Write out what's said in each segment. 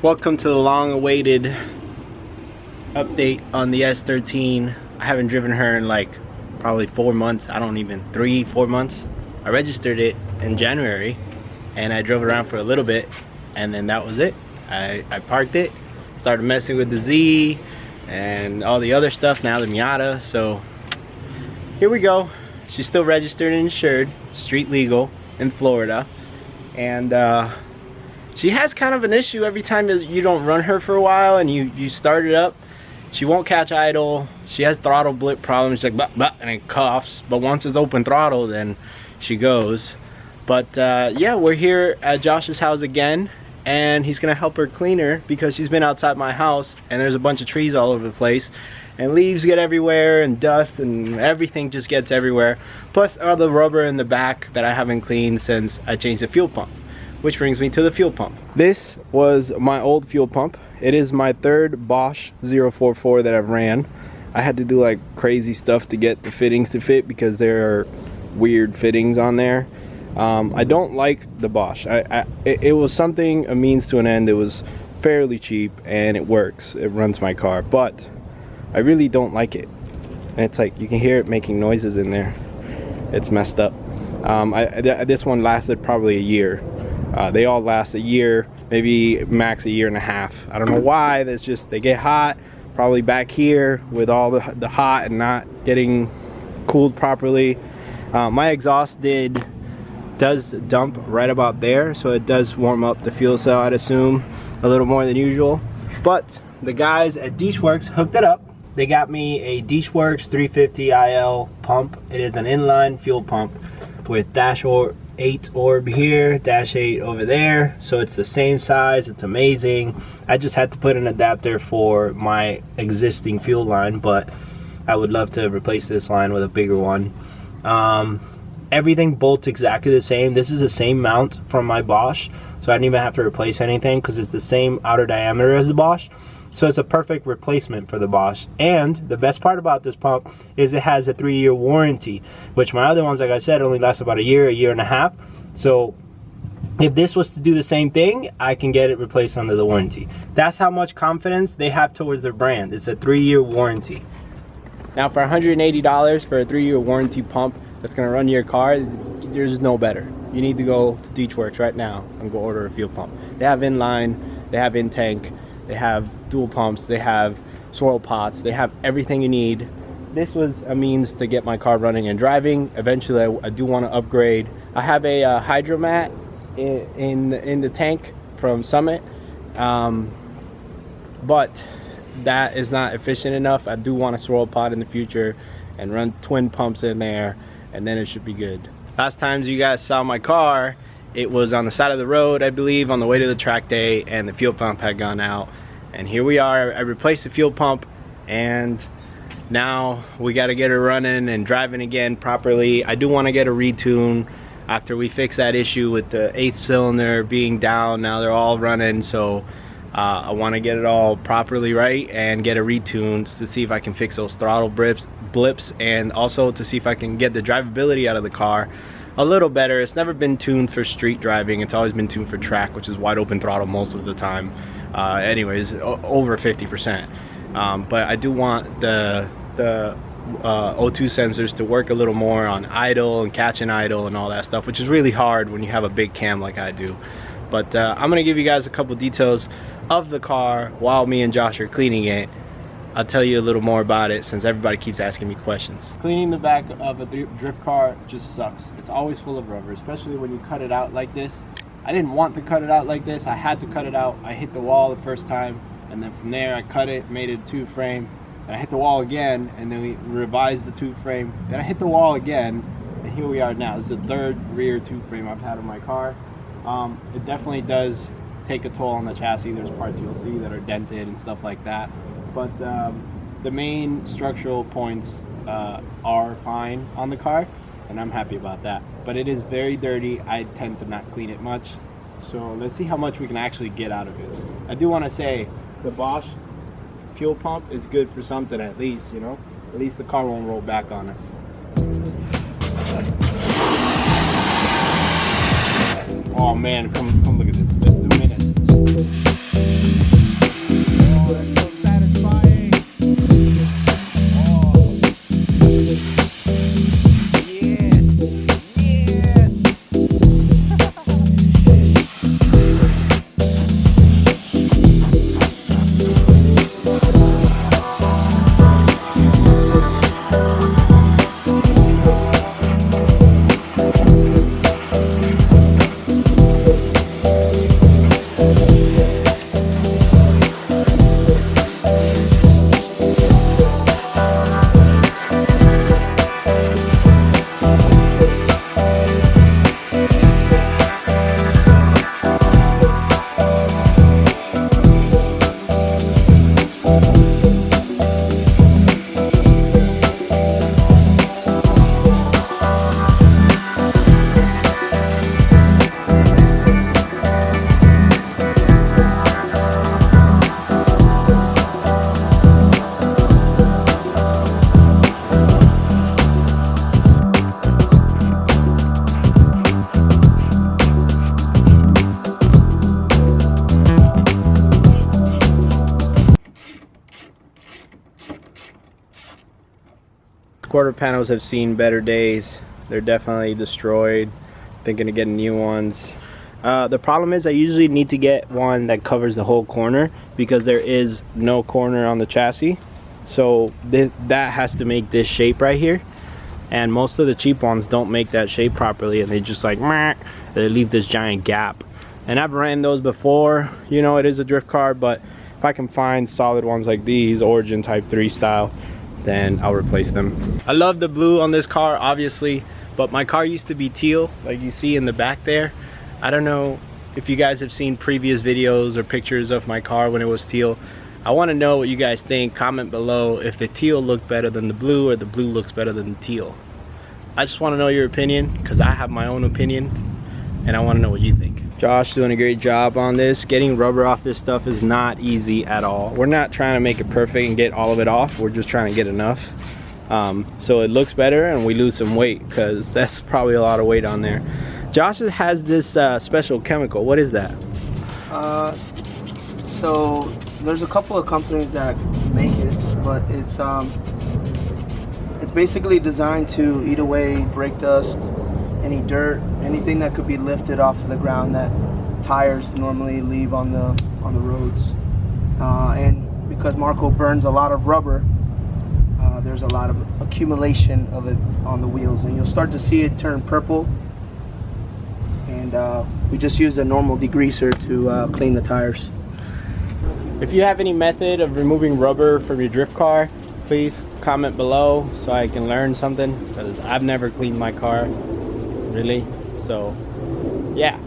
Welcome to the long-awaited update on the S13. I haven't driven her in like probably 4 months. I don't even, 3-4 months. I registered it in January and I drove around for a little bit and then that was it. I parked it, started messing with the Z and all the other stuff, now the Miata. So here we go. She's still registered and insured, street legal in Florida. And she has kind of an issue every time you don't run her for a while and you start it up. She won't catch idle. She has throttle blip problems. She's like, bah, bah, and it coughs. But once it's open throttle, then she goes. But yeah, we're here at Josh's house again. And he's going to help her clean her because she's been outside my house. And there's a bunch of trees all over the place. And leaves get everywhere and dust and everything just gets everywhere. Plus all the rubber in the back that I haven't cleaned since I changed the fuel pump. Which brings me to the fuel pump. This was my old fuel pump. It is my third Bosch 044 that I've ran. I had to do like crazy stuff to get the fittings to fit because there are weird fittings on there. I don't like the Bosch. It was something, a means to an end. It was fairly cheap and it works. It runs my car, but I really don't like it. And it's like, you can hear it making noises in there. It's messed up. This one lasted probably a year. They all last a year, maybe max a year and a half. I don't know why. That's just, they get hot, probably back here with all the hot and not getting cooled properly. My exhaust does dump right about there, so it does warm up the fuel cell, I'd assume, a little more than usual. But the guys at Dishworks hooked it up. They got me a Dishworks 350 IL pump. It is an inline fuel pump with dash 8 orb here, dash 8 over there, so it's the same size. It's amazing. I just had to put an adapter for my existing fuel line, but I would love to replace this line with a bigger one. Everything bolts exactly the same. This is the same mount from my Bosch, so I didn't even have to replace anything because it's the same outer diameter as the Bosch. So it's a perfect replacement for the Bosch. And the best part about this pump is it has a 3-year warranty, which my other ones, like I said, only last about a year and a half. So if this was to do the same thing, I can get it replaced under the warranty. That's how much confidence they have towards their brand. It's a 3-year warranty. Now for $180 for a 3-year warranty pump that's gonna run your car, there's no better. You need to go to Dishworks right now and go order a fuel pump. They have inline, they have in-tank, they have dual pumps, they have swirl pots, they have everything you need. This was a means to get my car running and driving. Eventually I do want to upgrade. I have a hydromat in the tank from Summit, but that is not efficient enough. I do want a swirl pot in the future and run twin pumps in there, and then it should be good. Last times you guys saw my car, it was on the side of the road, I believe, on the way to the track day, and the fuel pump had gone out. And here we are. I replaced the fuel pump, and now we got to get her running and driving again properly. I do want to get a retune after we fix that issue with the 8th cylinder being down. Now they're all running, so I want to get it all properly right and get a retune to see if I can fix those throttle blips, and also to see if I can get the drivability out of the car a little better. It's never been tuned for street driving. It's always been tuned for track, which is wide open throttle most of the time. Anyways, over 50%. But I do want the O2 sensors to work a little more on idle and catching idle and all that stuff, which is really hard when you have a big cam like I do. But I'm gonna give you guys a couple details of the car while me and Josh are cleaning it. I'll tell you a little more about it since everybody keeps asking me questions. Cleaning the back of a drift car just sucks. It's always full of rubber, especially when you cut it out like this. I didn't want to cut it out like this. I had to cut it out. I hit the wall the first time, and then from there I cut it, made it a tube frame. And I hit the wall again, and then we revised the tube frame. Then I hit the wall again, and here we are now. This is the 3rd rear tube frame I've had on my car. It definitely does take a toll on the chassis. There's parts you'll see that are dented and stuff like that. But the main structural points are fine on the car, and I'm happy about that. But it is very dirty. I tend to not clean it much, so let's see how much we can actually get out of this. I do want to say the Bosch fuel pump is good for something, at least, you know. At least the car won't roll back on us. Oh man, come look at this. Let's zoom in it. quarter panels have seen better days. They're definitely destroyed. Thinking of getting new ones. The problem is I usually need to get one that covers the whole corner because there is no corner on the chassis. So that has to make this shape right here. And most of the cheap ones don't make that shape properly, and they just like, meh, they leave this giant gap. And I've ran those before, you know, it is a drift car, but if I can find solid ones like these, Origin Type 3 style, then I'll replace them. I love the blue on this car, obviously, but my car used to be teal, like you see in the back there. I don't know if you guys have seen previous videos or pictures of my car when it was teal. I want to know what you guys think. Comment below if the teal looked better than the blue or the blue looks better than the teal. I just want to know your opinion because I have my own opinion and I want to know what you think. Josh doing a great job on this. Getting rubber off this stuff is not easy at all. We're not trying to make it perfect and get all of it off. We're just trying to get enough so it looks better and we lose some weight, because that's probably a lot of weight on there. Josh has this special chemical. What is that? So there's a couple of companies that make it, but it's basically designed to eat away brake dust, any dirt, anything that could be lifted off of the ground that tires normally leave on the roads. And because Marco burns a lot of rubber, there's a lot of accumulation of it on the wheels, and you'll start to see it turn purple. And we just used a normal degreaser to clean the tires. If you have any method of removing rubber from your drift car, please comment below so I can learn something, because I've never cleaned my car, really. So, yeah.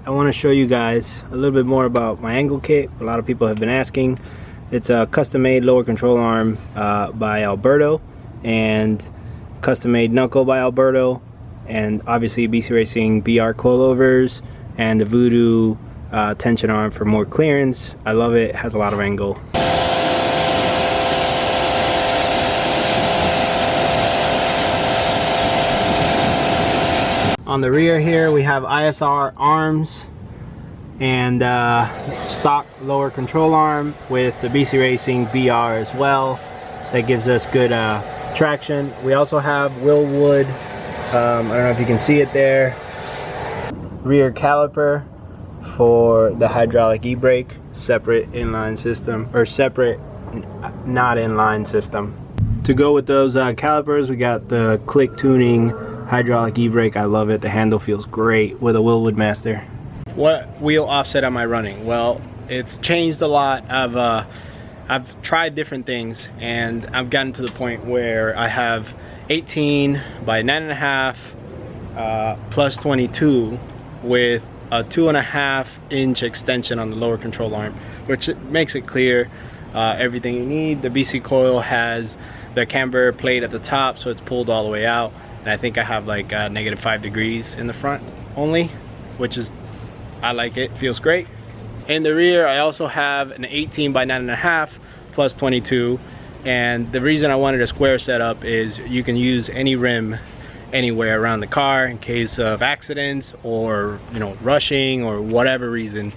I want to show you guys a little bit more about my angle kit. A lot of people have been asking. It's a custom made lower control arm by Alberto, and custom made knuckle by Alberto, and obviously BC Racing BR coilovers, and the Voodoo tension arm for more clearance. I love it. It has a lot of angle. On the rear here we have ISR arms and stock lower control arm with the BC Racing BR as well. That gives us good traction. We also have Willwood, I don't know if you can see it there, rear caliper for the hydraulic e-brake, separate inline system, or separate not inline system. To go with those calipers, we got the click tuning hydraulic e-brake. I love it. The handle feels great with a Willwood Master. What wheel offset am I running? Well, it's changed a lot. I've tried different things, and I've gotten to the point where I have 18 by 9.5 plus 22 with a 2.5 inch extension on the lower control arm, which makes it clear everything you need. The BC coil has the camber plate at the top, so it's pulled all the way out. And I think I have like -5 degrees in the front only, which is, I like it, feels great. In the rear I also have an 18 by 9.5 plus 22, and the reason I wanted a square setup is you can use any rim anywhere around the car in case of accidents or, you know, rushing or whatever reason.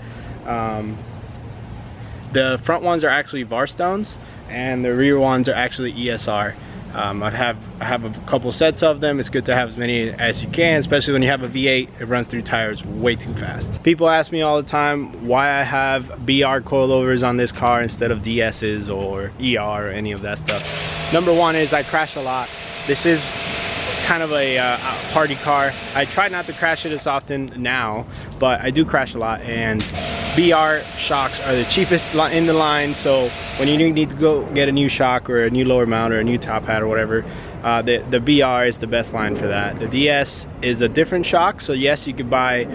The front ones are actually Varstones and the rear ones are actually ESR. I have a couple sets of them. It's good to have as many as you can, especially when you have a V8. It runs through tires way too fast. People ask me all the time why I have BR coilovers on this car instead of DS's or ER or any of that stuff. Number one is I crash a lot. This is kind of a party car. I try not to crash it as often now, but I do crash a lot, and BR shocks are the cheapest in the line. So when you need to go get a new shock or a new lower mount or a new top hat or whatever, the BR is the best line for that. The DS is a different shock, so yes, you could buy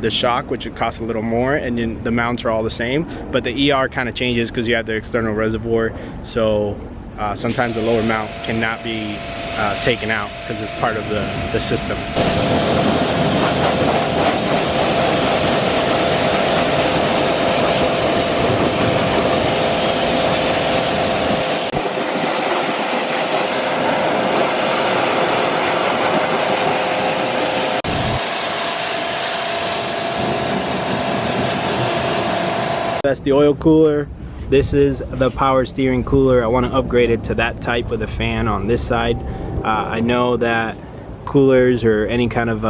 the shock, which would cost a little more, and then the mounts are all the same, but the ER kind of changes because you have the external reservoir, so sometimes the lower mount cannot be taken out because it's part of the system. that's the oil cooler. This is the power steering cooler. I want to upgrade it to that type with a fan on this side. I know that coolers or any kind of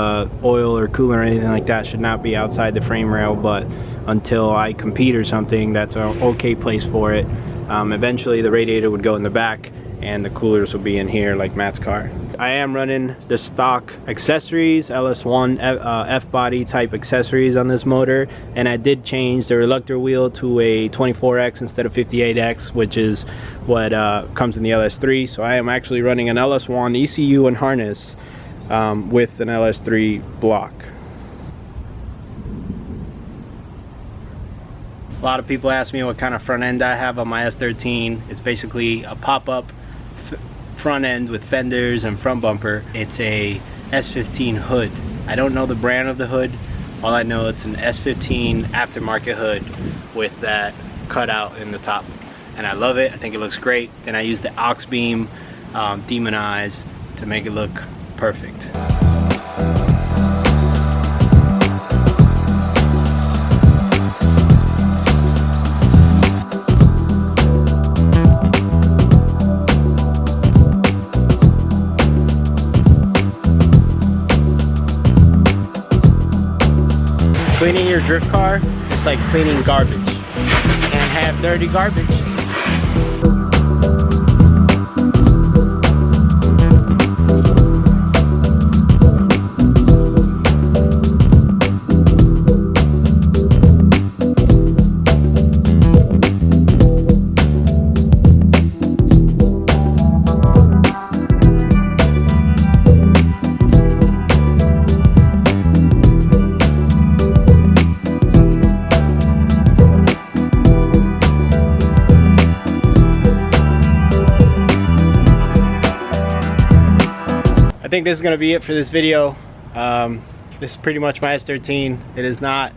oil or cooler or anything like that should not be outside the frame rail, but until I compete or something, that's an okay place for it. Eventually the radiator would go in the back and the coolers will be in here like Matt's car. I am running the stock accessories, LS1 F-body type accessories on this motor, and I did change the reluctor wheel to a 24X instead of 58X, which is what comes in the LS3. So I am actually running an LS1 ECU and harness with an LS3 block. A lot of people ask me what kind of front end I have on my S13. It's basically a pop-up front end with fenders and front bumper. It's a S15 hood. I don't know the brand of the hood. All I know it's an S15 aftermarket hood with that cutout in the top. And I love it. I think it looks great. Then I use the aux beam demon eyes to make it look perfect. Cleaning your drift car is like cleaning garbage. You can't have dirty garbage. I think this is going to be it for this video. This is pretty much my S13. It is not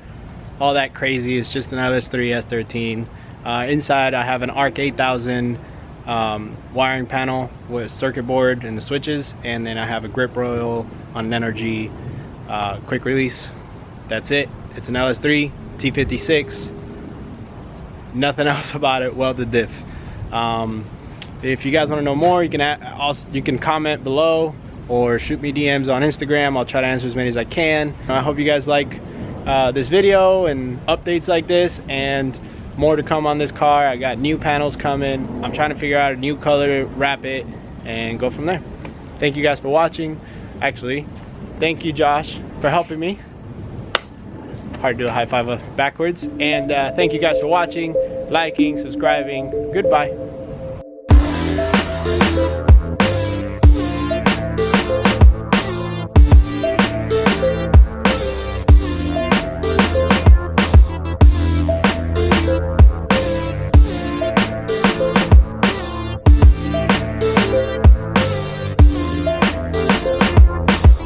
all that crazy. It's just an LS3 S13. Inside I have an ARC 8000 wiring panel with circuit board and the switches, and then I have a grip rail on an Energy quick release. That's it. It's an LS3 T56. Nothing else about it. Welded diff. If you guys want to know more, you can comment below or shoot me DMs on Instagram. I'll try to answer as many as I can. I hope you guys like this video and updates like this, and more to come on this car. I got new panels coming. I'm trying to figure out a new color to wrap it and go from there. Thank you guys for watching. Actually, thank you Josh for helping me. It's hard to do a high five backwards. And thank you guys for watching, liking, subscribing. Goodbye.